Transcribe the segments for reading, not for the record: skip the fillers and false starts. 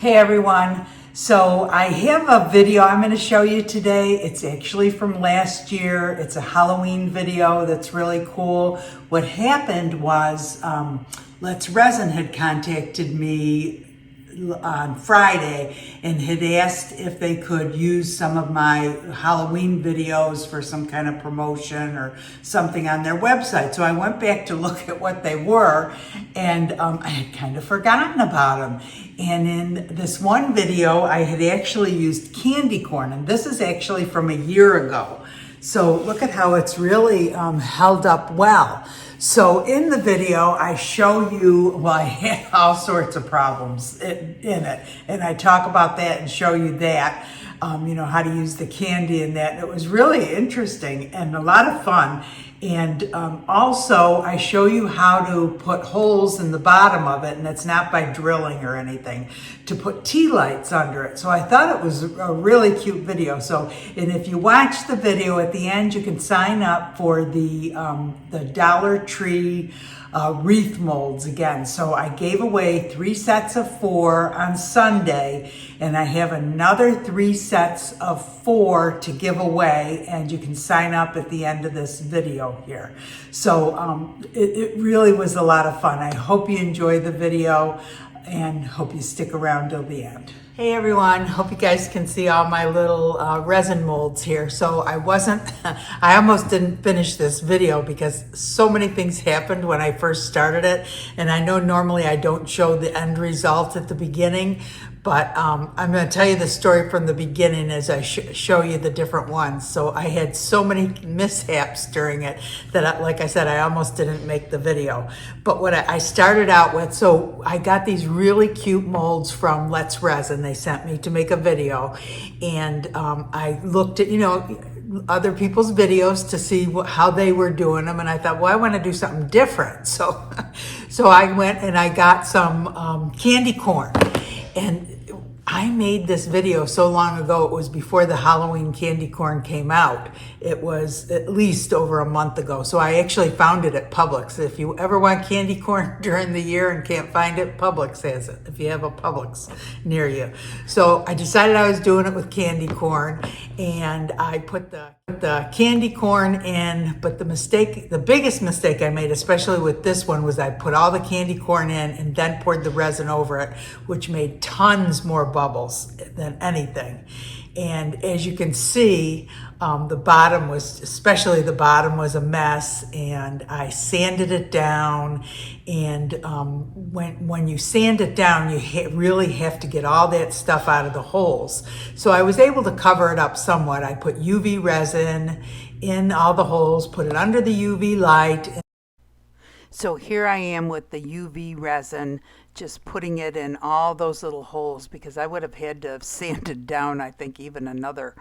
Hey everyone, so I have a video I'm going to show you today. It's actually from last year. It's a Halloween video that's really cool. What happened was Let's Resin had contacted me on Friday and had asked if they could use some of my Halloween videos for some kind of promotion or something on their website. So I went back to look at what they were, and I had kind of forgotten about them. And in this one video, I had actually used candy corn, and this is actually from a year ago. So look at how it's really held up well. So in the video, I show you, well, I had all sorts of problems in it. And I talk about that and show you that, how to use the candy and that. And it was really interesting and a lot of fun. And also, I show you how to put holes in the bottom of it, and it's not by drilling or anything, to put tea lights under it. So I thought it was a really cute video. So, and if you watch the video at the end, you can sign up for the Dollar Tree wreath molds again. So I gave away 3 sets of 4 on Sunday, and I have another 3 sets of 4 to give away, and you can sign up at the end of this video here. So it really was a lot of fun. I hope you enjoy the video and hope you stick around till the end. Hey everyone, hope you guys can see all my little resin molds here. So I almost didn't finish this video because so many things happened when I first started it. And I know normally I don't show the end result at the beginning, but I'm going to tell you the story from the beginning as I show you the different ones. So I had so many mishaps during it that, like I said, I almost didn't make the video. But what I started out with, so I got these really cute molds from Let's Resin. They sent me to make a video, and I looked at, other people's videos to see how they were doing them, and I thought, well, I want to do something different. So I went and I got some candy corn. And I made this video so long ago, it was before the Halloween candy corn came out. It was at least over a month ago. So I actually found it at Publix. If you ever want candy corn during the year and can't find it, Publix has it, if you have a Publix near you. So I decided I was doing it with candy corn, and I put the candy corn in, but the biggest mistake I made, especially with this one, was I put all the candy corn in and then poured the resin over it, which made tons more bubbles than anything. And as you can see, the bottom was a mess, and I sanded it down. And when you sand it down, you really have to get all that stuff out of the holes. So I was able to cover it up somewhat. I put UV resin in all the holes, put it under the UV light. So here I am with the UV resin, just putting it in all those little holes, because I would have had to have sanded down, I think, even another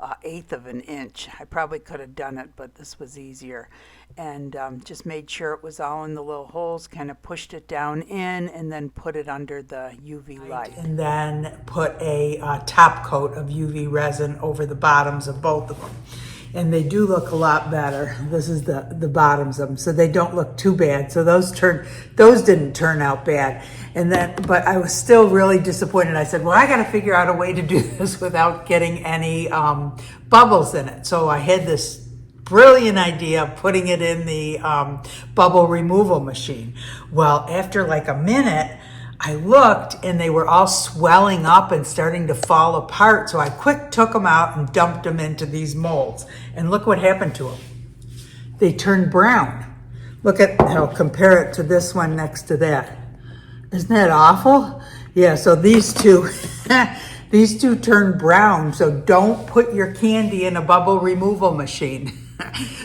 1/8 of an inch. I probably could have done it, but this was easier. And just made sure it was all in the little holes, kind of pushed it down in, and then put it under the UV light. And then put a top coat of UV resin over the bottoms of both of them. And they do look a lot better. This is the bottoms of them, so they don't look too bad. So those didn't turn out bad. But I was still really disappointed. I said, well, I got to figure out a way to do this without getting any bubbles in it. So I had this brilliant idea of putting it in the bubble removal machine. Well, after like a minute, I looked and they were all swelling up and starting to fall apart. So I took them out and dumped them into these molds. And look what happened to them. They turned brown. Look at, compare it to this one next to that. Isn't that awful? Yeah, so these two, these two turned brown. So don't put your candy in a bubble removal machine.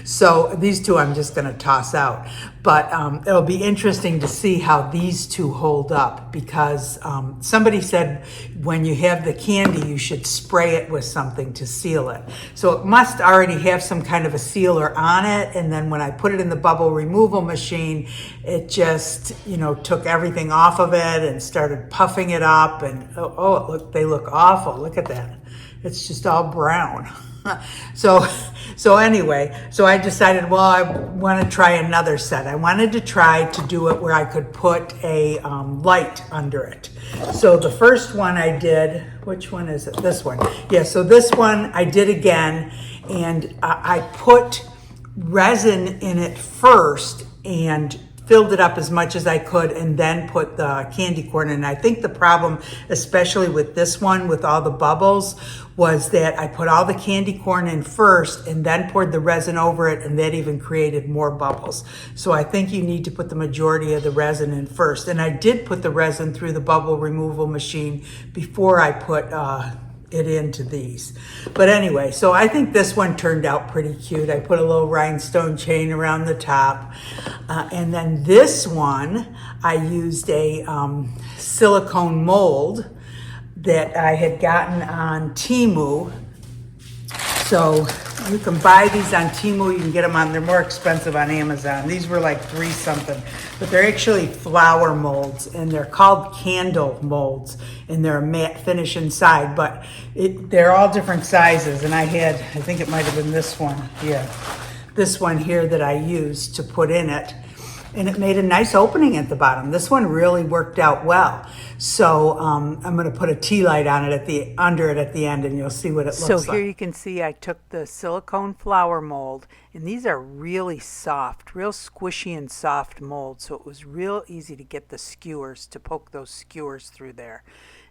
So these two I'm just going to toss out, but it'll be interesting to see how these two hold up, because somebody said when you have the candy you should spray it with something to seal it. So it must already have some kind of a sealer on it, and then when I put it in the bubble removal machine, it just took everything off of it and started puffing it up, and they look awful. Look at that. It's just all brown. So anyway, I decided, well, I want to try another set. I wanted to try to do it where I could put a light under it. So the first one I did, which one is it? This one. Yeah, so this one I did again, and I put resin in it first and filled it up as much as I could and then put the candy corn in. I think the problem, especially with this one, with all the bubbles, was that I put all the candy corn in first and then poured the resin over it, and that even created more bubbles. So I think you need to put the majority of the resin in first. And I did put the resin through the bubble removal machine before I put it into these. But anyway, so I think this one turned out pretty cute. I put a little rhinestone chain around the top. And then this one, I used a silicone mold that I had gotten on Temu. So you can buy these on Temu, you can get them on, they're more expensive on Amazon. These were like $3 something, but they're actually flower molds, and they're called candle molds, and they're a matte finish inside, but they're all different sizes. And I think it might've been this one, yeah, this one here that I used to put in it. And it made a nice opening at the bottom. This one really worked out well. So I'm going to put a tea light on it under it at the end, and you'll see what it looks like. So here you can see I took the silicone flower mold, and these are really soft, real squishy and soft molds. So it was real easy to get the skewers, to poke those skewers through there.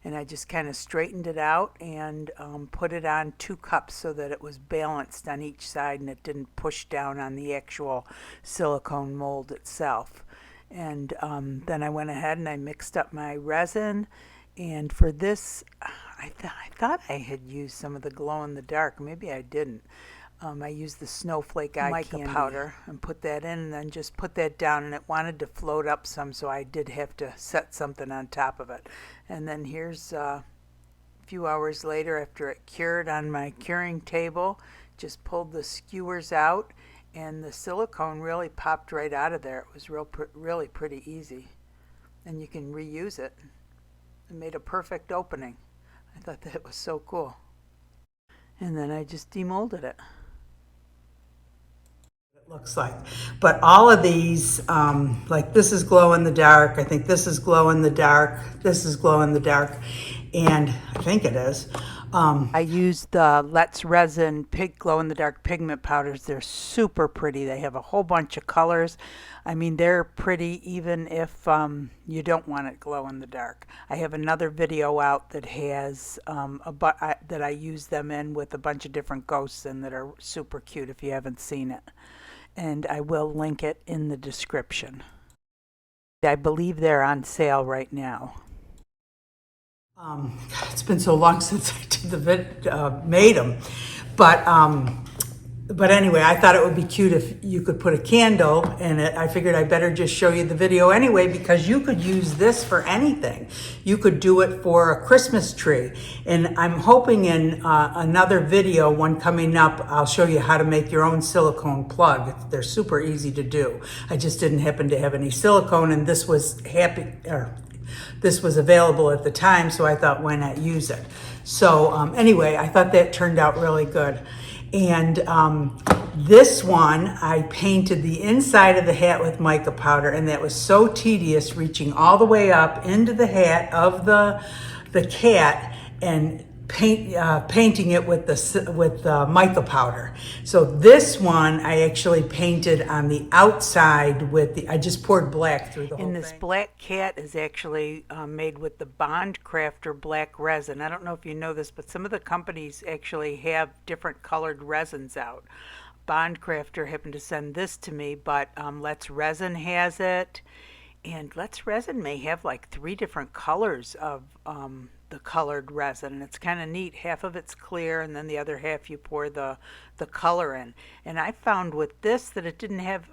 And I just kind of straightened it out and put it on 2 cups so that it was balanced on each side and it didn't push down on the actual silicone mold itself. And then I went ahead and I mixed up my resin. And for this, I thought I had used some of the glow-in-the-dark. Maybe I didn't. I used the snowflake eye mica powder and put that in, and then just put that down, and it wanted to float up some, so I did have to set something on top of it. And then here's a few hours later, after it cured on my curing table, just pulled the skewers out, and the silicone really popped right out of there. It was really pretty easy, and you can reuse it. It made a perfect opening. I thought that was so cool. And then I just demolded it. Looks like. But all of these, like this is glow in the dark, I think this is glow in the dark, this is glow in the dark, and I think it is. I used the Let's Resin glow in the dark pigment powders. They're super pretty. They have a whole bunch of colors. I mean, they're pretty even if you don't want it glow in the dark. I have another video out that has that I use them in with a bunch of different ghosts in that are super cute if you haven't seen it. And I will link it in the description. I believe they're on sale right now. God, it's been so long since I did made them, but anyway, I thought it would be cute if you could put a candle in it. I figured I better just show you the video anyway, because you could use this for anything. You could do it for a Christmas tree. And I'm hoping in another video, one coming up, I'll show you how to make your own silicone plug. They're super easy to do. I just didn't happen to have any silicone, and this was available at the time, so I thought, why not use it? So anyway, I thought that turned out really good. And this one, I painted the inside of the hat with mica powder, and that was so tedious, reaching all the way up into the hat of the cat and painting it with the mica powder. So this one I actually painted on the outside I just poured black through the whole thing. And this black cat is actually made with the Bond Crafter black resin. I don't know if you know this, but some of the companies actually have different colored resins out. Bond Crafter happened to send this to me, but Let's Resin has it. And Let's Resin may have like 3 different colors of the colored resin, and it's kind of neat. Half of it's clear, and then the other half you pour the color in. And I found with this that it didn't have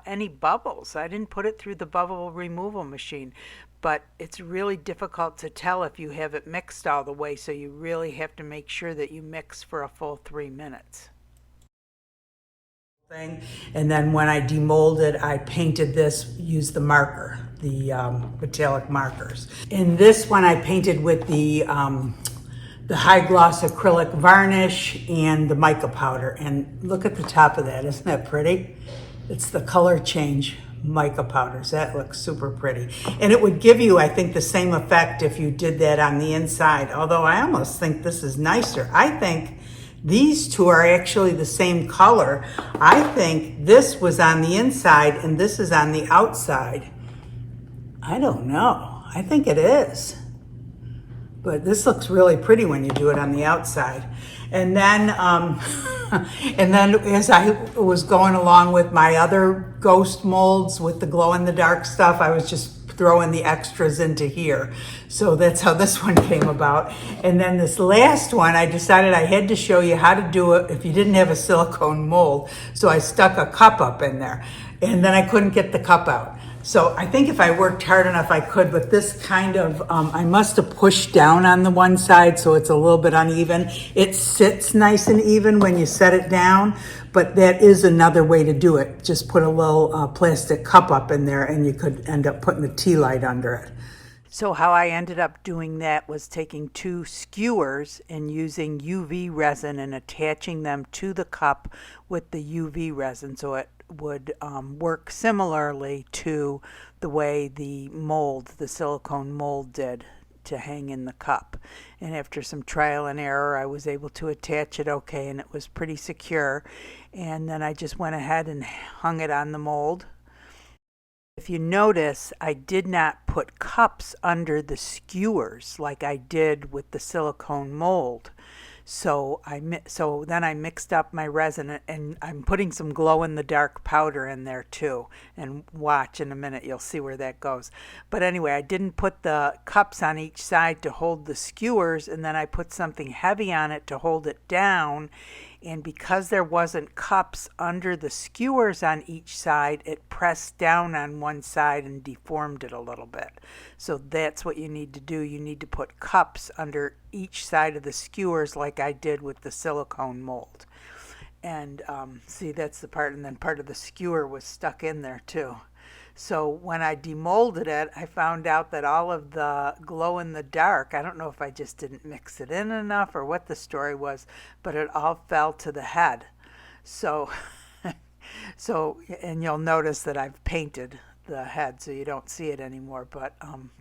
any bubbles. I didn't put it through the bubble removal machine, but it's really difficult to tell if you have it mixed all the way, so you really have to make sure that you mix for a full 3 minutes. And then when I demolded, I painted this, used the marker, the metallic markers. In this one, I painted with the high gloss acrylic varnish and the mica powder. And look at the top of that, isn't that pretty? It's the color change mica powders. That looks super pretty. And it would give you, I think, the same effect if you did that on the inside. Although I almost think this is nicer. I think these two are actually the same color. I think this was on the inside and this is on the outside. I don't know. I think it is. But this looks really pretty when you do it on the outside. And then, and then as I was going along with my other ghost molds with the glow-in-the-dark stuff, I was just throwing the extras into here. So that's how this one came about. And then this last one, I decided I had to show you how to do it if you didn't have a silicone mold. So I stuck a cup up in there, and then I couldn't get the cup out. So I think if I worked hard enough, I could, but this kind of, I must have pushed down on the one side, so it's a little bit uneven. It sits nice and even when you set it down, but that is another way to do it. Just put a little plastic cup up in there and you could end up putting the tea light under it. So how I ended up doing that was taking 2 skewers and using UV resin and attaching them to the cup with the UV resin, so it would work similarly to the way the silicone mold did to hang in the cup. And after some trial and error, I was able to attach it okay, and it was pretty secure. And then I just went ahead and hung it on the mold. If you notice, I did not put cups under the skewers like I did with the silicone mold. So then I mixed up my resin, and I'm putting some glow-in-the-dark powder in there too. And watch in a minute, you'll see where that goes. But anyway, I didn't put the cups on each side to hold the skewers, and then I put something heavy on it to hold it down. And because there wasn't cups under the skewers on each side, it pressed down on one side and deformed it a little bit. So that's what you need to do. You need to put cups under each side of the skewers like I did with the silicone mold. And see, that's the part, and then part of the skewer was stuck in there too. So when I demolded it, I found out that all of the glow-in-the-dark, I don't know if I just didn't mix it in enough or what the story was, but it all fell to the head. So, and you'll notice that I've painted the head so you don't see it anymore, but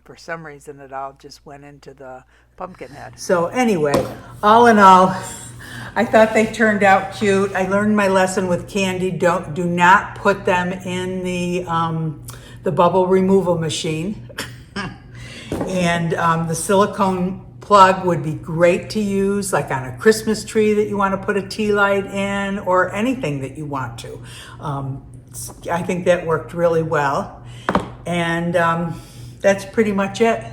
for some reason it all just went into the pumpkin head. So anyway, all in all, I thought they turned out cute. I learned my lesson with candy. Do not put them in the bubble removal machine. And the silicone plug would be great to use like on a Christmas tree that you want to put a tea light in, or anything that you want to. I think that worked really well. And that's pretty much it.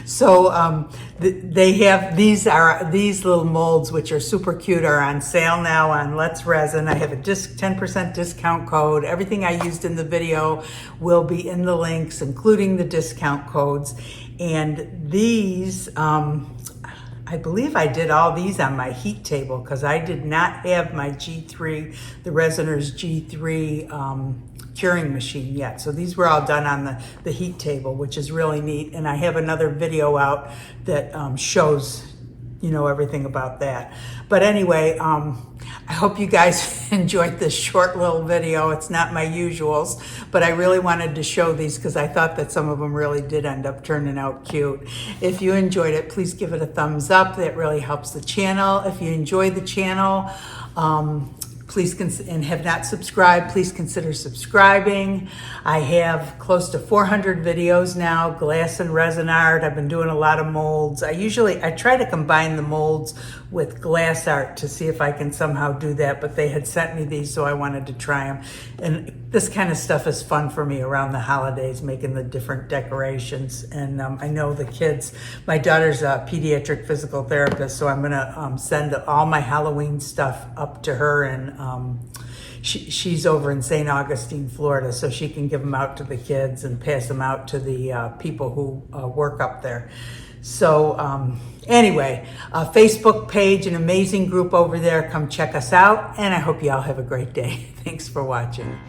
So they have these little molds, which are super cute, are on sale now on Let's Resin. I have a 10% discount code. Everything I used in the video will be in the links, including the discount codes. And these, I believe I did all these on my heat table because I did not have my G3, the Resiner's G3 curing machine yet. So these were all done on the heat table, which is really neat. And I have another video out that shows, everything about that. But anyway, I hope you guys enjoyed this short little video. It's not my usuals, but I really wanted to show these because I thought that some of them really did end up turning out cute. If you enjoyed it, please give it a thumbs up. That really helps the channel. If you enjoyed the channel, and have not subscribed, please consider subscribing. I have close to 400 videos now, glass and resin art. I've been doing a lot of molds. I try to combine the molds with glass art to see if I can somehow do that, but they had sent me these, so I wanted to try them. And this kind of stuff is fun for me around the holidays, making the different decorations. And I know the kids, my daughter's a pediatric physical therapist, so I'm gonna send all my Halloween stuff up to her, and she's over in St. Augustine, Florida, so she can give them out to the kids and pass them out to the people who work up there. So anyway, a Facebook page, an amazing group over there. Come check us out, and I hope you all have a great day. Thanks for watching.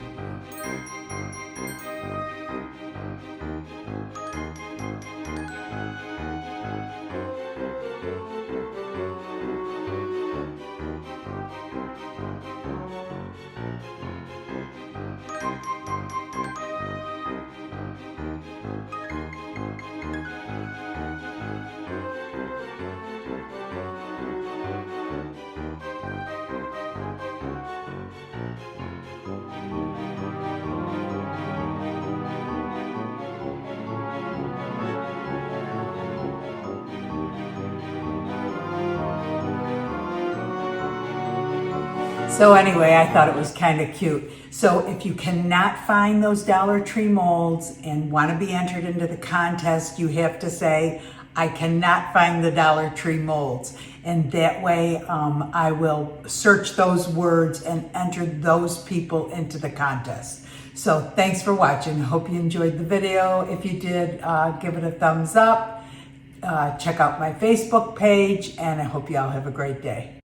So anyway, I thought it was kind of cute. So if you cannot find those Dollar Tree molds and want to be entered into the contest, you have to say, I cannot find the Dollar Tree molds. And that way I will search those words and enter those people into the contest. So thanks for watching. Hope you enjoyed the video. If you did, give it a thumbs up. Check out my Facebook page, and I hope you all have a great day.